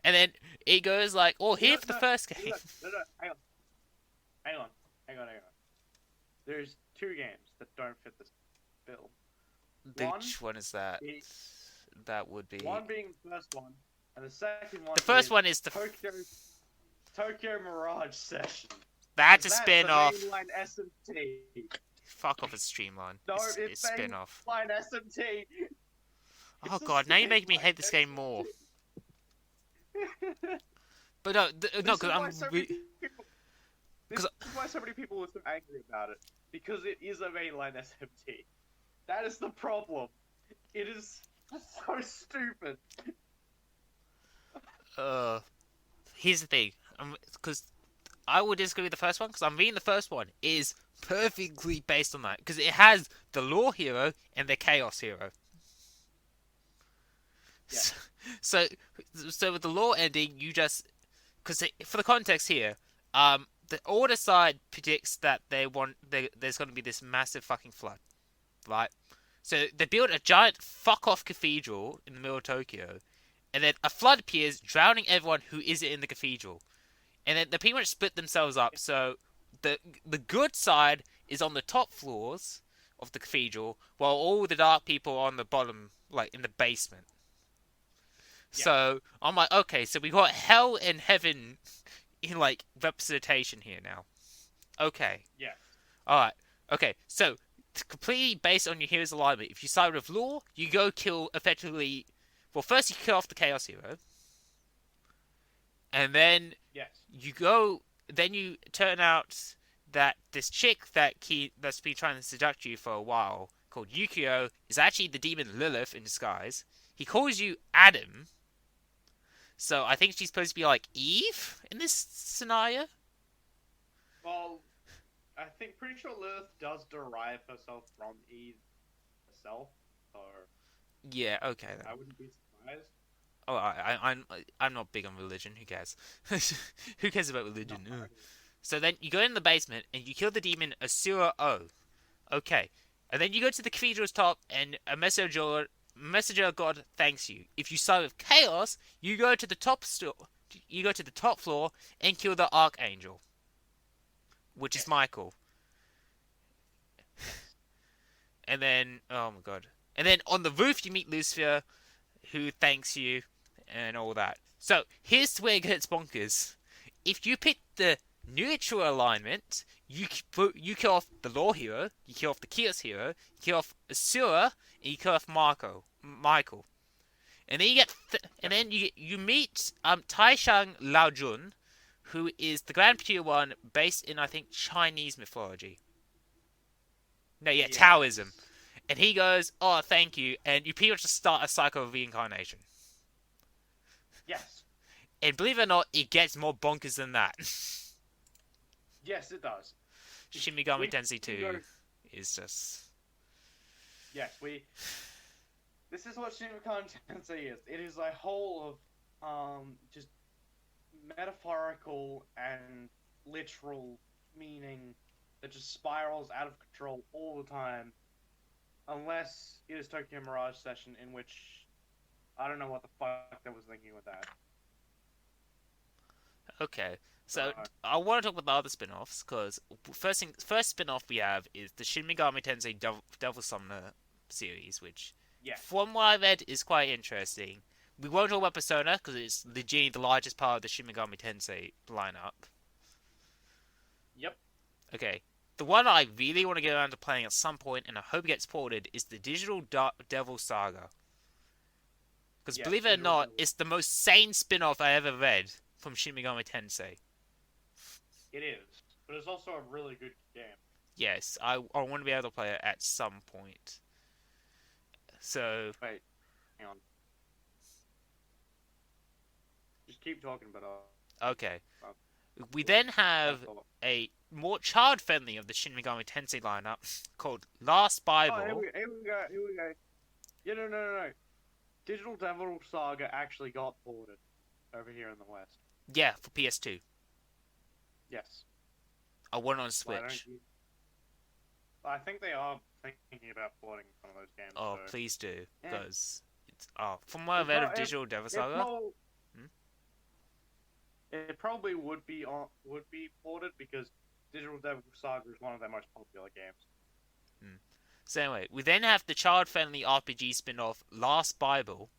And then it goes like, oh, here for the first game. No, hang on. Hang on. Hang on. There's two games that don't fit this bill. Which one is that? That would be. One being the first one, and the second one. The first is one is the. Tokyo Mirage Session. That's a spin off. That's the mainline SMT. Fuck off, it's Streamline. No, it's spin off. Mainline SMT. Oh god, now you're making me hate this game more. But no, because I'm. This is why so many people were so angry about it. Because it is a mainline SMT. That is the problem. It is so stupid. Here's the thing. Because I would disagree with the first one, because I'm reading the first one. It is perfectly based on that. Because it has the law hero and the chaos hero. Yeah. So with the law ending, you just... Because for the context here, the order side predicts that there's going to be this massive fucking flood, right? So they build a giant fuck-off cathedral in the middle of Tokyo, and then a flood appears, drowning everyone who isn't in the cathedral. And then they pretty much split themselves up, so the good side is on the top floors of the cathedral, while all the dark people are on the bottom, like in the basement. Yeah. So I'm like, okay, so we got hell and heaven in like representation here now. Okay. Yeah. Alright. Okay, so completely based on your hero's alignment, if you side with law, you go kill effectively. Well, first you kill off the chaos hero, and then yes. you turn out that this chick that's been trying to seduce you for a while, called Yukio, is actually the demon Lilith in disguise. He calls you Adam, so I think she's supposed to be like Eve in this scenario. Well, I think pretty sure Lilith does derive herself from Eve herself, so Yeah, okay then. I wouldn't be surprised. Oh, I'm not big on religion. Who cares? Who cares about No, religion? I Ugh. don't. So then you go in the basement and you kill the demon Asura O. Okay. And then you go to the cathedral's top and a messenger god thanks you. If you side with chaos, you go to the top floor and kill the archangel, which is Yes. Michael. Yes. And then oh my god. And then on the roof you meet Lucifer, who thanks you and all that. So here's where it gets bonkers. If you pick the neutral alignment, you kill off the law hero, you kill off the chaos hero, you kill off Asura, and you kill off Michael. And then and then you meet Taishang Laojun, who is the Grand Pure One based in I think Chinese mythology. No, yeah, Taoism. Yes. And he goes, "Oh, thank you," and you pretty much just start a cycle of reincarnation. Yes. And believe it or not, it gets more bonkers than that. Yes, it does. Shin Megami We Tensei can go. 2 is just Yes, we. This is what Gimmickast is. It is a whole of just metaphorical and literal meaning that just spirals out of control all the time, unless it is Tokyo Mirage Session, in which I don't know what the fuck I was thinking with that. okay. So Uh, I want to talk about the other spin-offs because first spin-off we have is the Shin Megami Tensei Devil Summoner series, which, yes. from what I read, is quite interesting. We won't talk about Persona because it's legitimately the largest part of the Shin Megami Tensei lineup. Yep. Okay, the one I really want to get around to playing at some point, and I hope it gets ported, is the Digital Devil Saga. Because Yes, believe it or Digital not, Devil. it's the most sane spin-off I ever read from Shin Megami Tensei. It is, but it's also a really good game. Yes, I want to be able to play it at some point. So, Wait, hang on. Just keep talking, but okay. uh, We then I have thought. a more child-friendly of the Shin Megami Tensei lineup called Last Oh, Bible. here we go. Here we go. Yeah, no. Digital Devil Saga actually got ported over here in the West. Yeah, for PS2. Yes. I want it on Why don't Switch. you? I think they are thinking about porting some of those games. Oh, so. please do, Eh. because from what I've It read pro- of Digital Devil It, Saga, prob- Hmm? it probably would be ported because Digital Devil Saga is one of their most popular games. So anyway, we then have the child-friendly RPG spin-off Last Bible.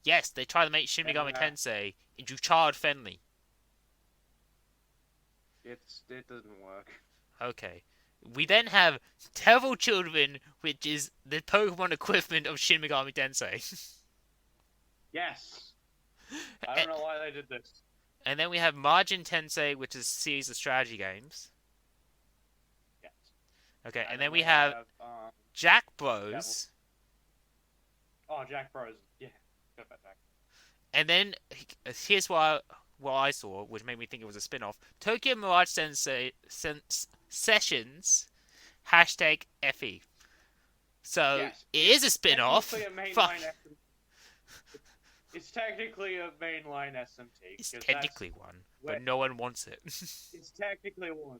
Yes, they try to make Shin Megami Yeah. Tensei into child-friendly. It doesn't work. Okay. We then have Devil Children, which is the Pokemon equivalent of Shin Megami Tensei. Yes. I don't know why they did this. And then we have Margin Tensei, which is a series of strategy games. Yes. Okay, and then we have Jack Bros. Oh, Jack Bros. Yeah. Got that back. And then here's what I saw, which made me think it was a spin-off. Tokyo Mirage Sessions #FE. So Yes. it is a spin-off. Technically a Fuck. mainline It's technically a mainline SMT. It's 'cause technically one, but where- no one wants it. It's technically one.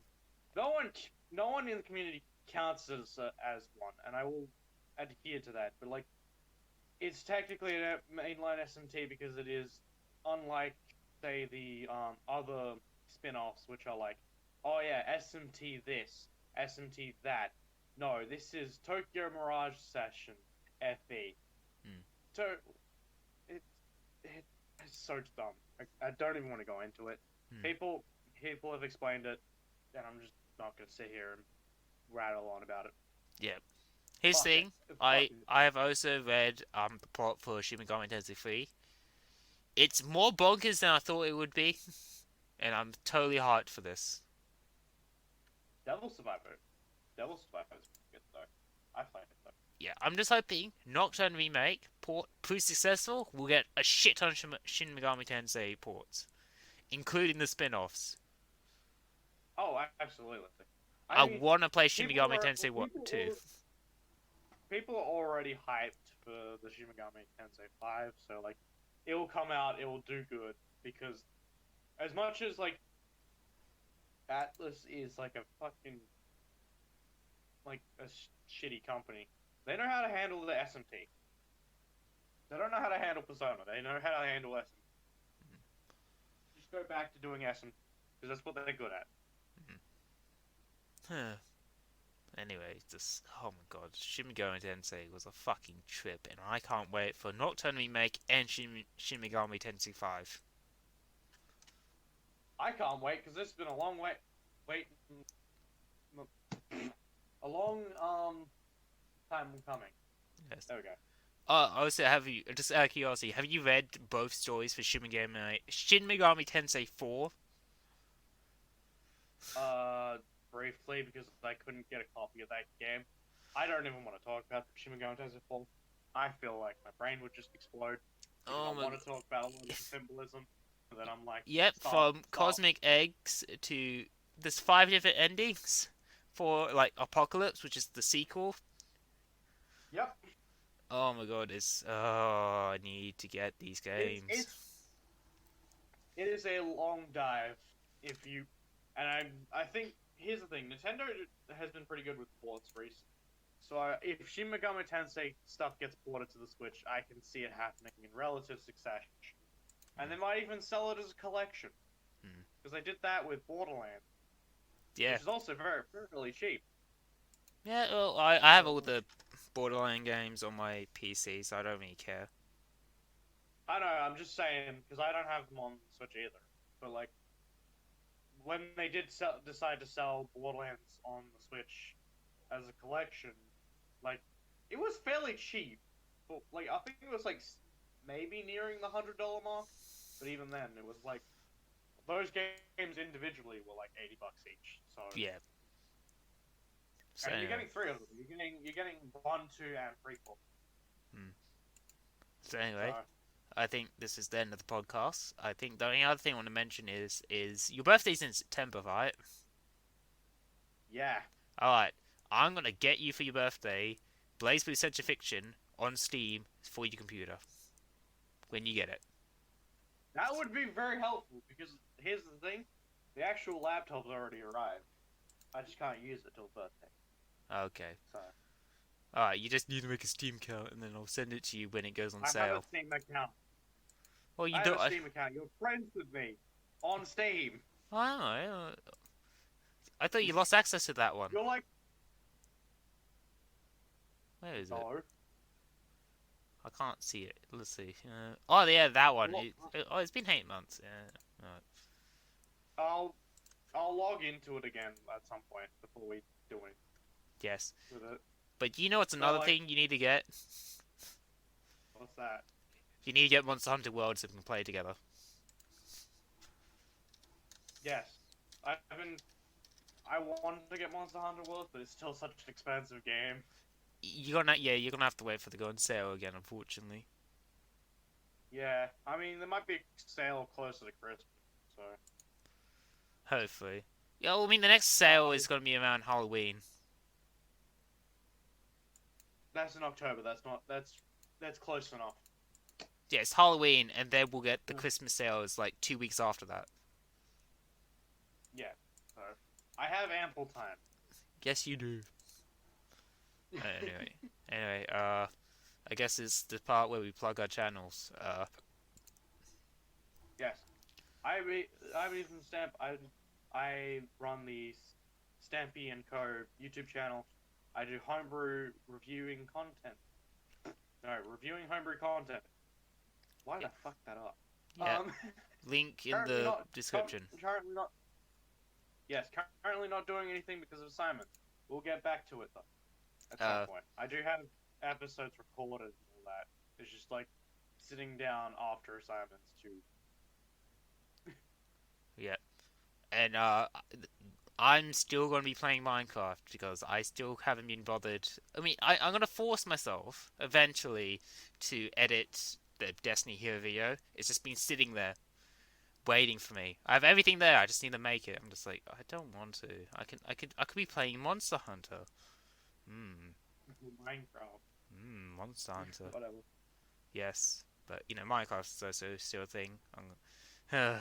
No one in the community counts it as one, and I will adhere to that. But like, it's technically a mainline SMT because it is, unlike say the other spin-offs, which are like, oh yeah, SMT this, SMT that. No, this is Tokyo Mirage Session FE. So it's so dumb. I don't even want to go into it. People have explained it, and I'm just not gonna sit here and rattle on about it. Yeah. Here's the Fuck thing. it. I Fuck it. I have also read the plot for Shin Megami Tensei 3. It's more bonkers than I thought it would be, and I'm totally hyped for this. Devil Survivor. Devil Survivor is good though. I find it though. Yeah, I'm just hoping Nocturne Remake port proves successful. We'll get a shit ton of Shin Megami Tensei ports, including the spin-offs. Oh, absolutely. I I mean, want to play Shin people Megami are Tensei what people 2. are, people are already hyped for the Shin Megami Tensei 5, so like, it will come out, it will do good because as much as like Atlas is like a fucking like a shitty company, they know how to handle the SMT. They don't know how to handle Persona. They know how to handle SMT. Just go back to doing SMT because that's what they're good at. Huh. Anyway, just oh my god, Shin Megami Tensei was a fucking trip, and I can't wait for Nocturne Remake and Shin Megami Tensei 5. I can't wait because this has been a long wait, a long time coming. Yes. There we go. Also, have you just out of curiosity, have you read both stories for Shin Megami Tensei 4? Briefly because I couldn't get a copy of that game. I don't even want to talk about the Shin Megami Tensei 4. I feel like my brain would just explode. Oh I my. want to talk about all the symbolism, and then I'm like, Yep, stop, from stop. Cosmic Eggs to there's 5 different endings for like Apocalypse, which is the sequel. Yep. Oh my god, it's I need to get these games. It is a long dive if you, and I think here's the thing: Nintendo has been pretty good with ports recently. So if Shin Megami Tensei stuff gets ported to the Switch, I can see it happening in relative succession, and they might even sell it as a collection because they did that with Borderlands, Yeah. which is also fairly cheap. Yeah, well, I have all the Borderline games on my PC, so I don't really care. I know, I'm just saying because I don't have them on Switch either. But like, when they did decide to sell Borderlands on the Switch as a collection, like, it was fairly cheap. But like, I think it was like maybe nearing the $100 mark. But even then, it was like those games individually were like $80 each. So Yeah. So and anyway. you're getting 3 of them. You're getting 1, 2, and 3, 4. So anyway, So, I think this is the end of the podcast. I think the only other thing I want to mention is your birthday's in September, right? yeah. Alright, I'm gonna get you for your birthday Blaze Blue Central Fiction on Steam for your computer. When you get it. That would be very helpful because here's the thing: the actual laptop's already arrived. I just can't use it till birthday. Okay. So Alright, you just need to make a Steam account and then I'll send it to you when it goes on I have sale. a Steam account. Well, you I don't. have a Steam account. You're friends with me on Steam. I don't know. I thought you lost access to that one. You're like, Where is it? no. I can't see it. Let's see. Oh, yeah, that one. Well, It's been 8 months. Yeah. Right. I'll log into it again at some point before we do anything Yes. with it. But you know what's another like- thing you need to get? What's that? You need to get Monster Hunter World so we can play together. Yes, I wanted to get Monster Hunter World, but it's still such an expensive game. You're gonna have to wait for the go on sale again, unfortunately. Yeah, I mean there might be a sale closer to Christmas, so. Hopefully. Yeah, well, I mean the next sale is gonna be around Halloween. That's in October. That's close enough. Yeah, it's Halloween, and then we'll get the Christmas sales like 2 weeks after that. Yeah. So I have ample time. Yes, you do. Anyway, I guess it's the part where we plug our channels. Yes. I'm Ethan Stamp. I run the Stampy and Co. YouTube channel. I do homebrew reviewing content. No, reviewing homebrew content. Why did I fuck that up? Yeah. Link in currently the not- description. Currently not. Yes, currently not doing anything because of assignment. We'll get back to it though. At some point. I do have episodes recorded and all that. It's just like sitting down after assignments to. Yeah. And I'm still going to be playing Minecraft because I still haven't been bothered. I mean, I'm going to force myself eventually to edit the Destiny Hero video. It's just been sitting there waiting for me. I have everything there. I just need to make it. I'm just like, I don't want to. I could be playing Monster Hunter. Hmm. Minecraft. Monster Hunter. Whatever. Yes, but Minecraft's also still a thing. I mean,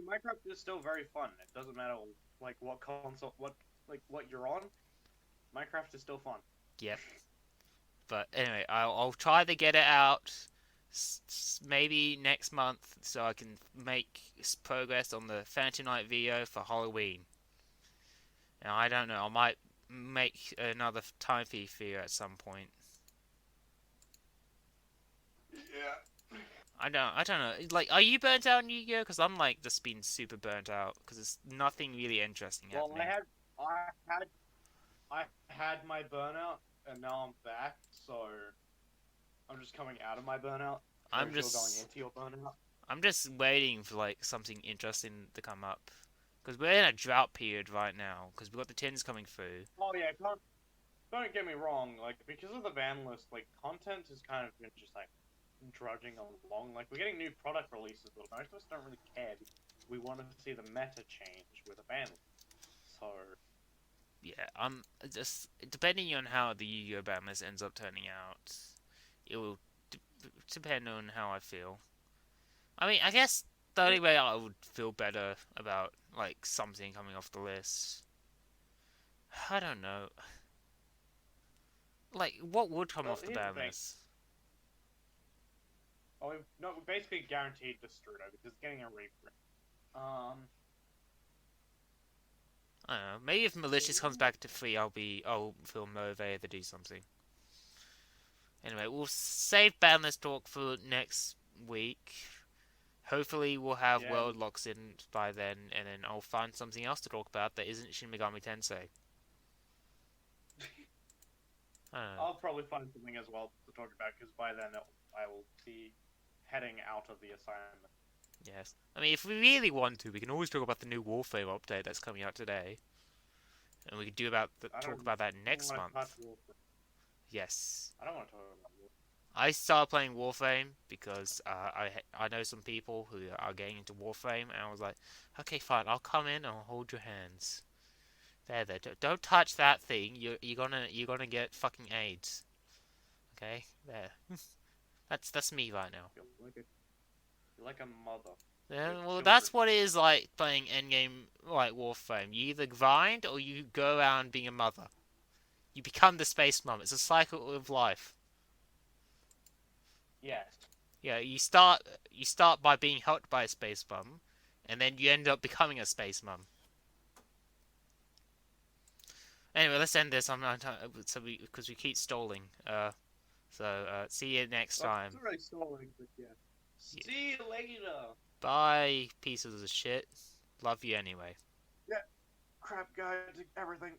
Minecraft is still very fun. It doesn't matter like what console, what you're on. Minecraft is still fun. Yep. But anyway, I'll try to get it out maybe next month so I can make progress on the Phantom Night video for Halloween. Now I don't know. I might make another Time Thief video at some point. Yeah. I don't know. Like, are you burnt out in Yu-Gi-Oh? Because I'm like just been super burnt out because there's nothing really interesting Well, happening. I had my burnout, and now I'm back. So I'm just coming out of my burnout. I'm You're just going into your burnout. I'm just waiting for like something interesting to come up because we're in a drought period right now because we've got the tins coming through. Oh yeah, don't get me wrong. Like because of the ban list, like content has kind of been just like drudging along. Like we're getting new product releases, but most of us don't really care. We want to see the meta change with a ban list. So Yeah, I'm just depending on how the Yu-Gi-Oh ban list ends up turning out. It will depend on how I feel. I mean, I guess the only way I would feel better about like something coming off the list. I don't know. Like, what would come Well, off the here's the ban thing. list? oh no, we basically guaranteed Destrudo because it's getting a reprint. I don't know. Maybe if Malicious comes back to free, I'll feel motivated to do something. Anyway, we'll save ban list talk for next week. Hopefully, we'll have Yeah. World Locks in by then, and then I'll find something else to talk about that isn't Shin Megami Tensei. I don't know. I'll probably find something as well to talk about because by then I will be heading out of the assignment. Yes. I mean, if we really want to, we can always talk about the new Warframe update that's coming out today. And we could talk about that next month. Yes. I don't want to talk about Warframe. I started playing Warframe because I know some people who are getting into Warframe, and I was like, okay, fine, I'll come in and I'll hold your hands. There, don't touch that thing. You're gonna get fucking AIDS. Okay, there. That's me right now. You're like a mother. Yeah, With well, that's children. what it is like playing endgame like Warframe. You either grind or you go around being a mother. You become the space mom. It's a cycle of life. Yes. Yeah, you start by being helped by a space mom, and then you end up becoming a space mom. Anyway, let's end this. Because we keep stalling. See you next time. It's already stalling, but yeah. See you later. Bye, pieces of shit. Love you anyway. Crap guide everything.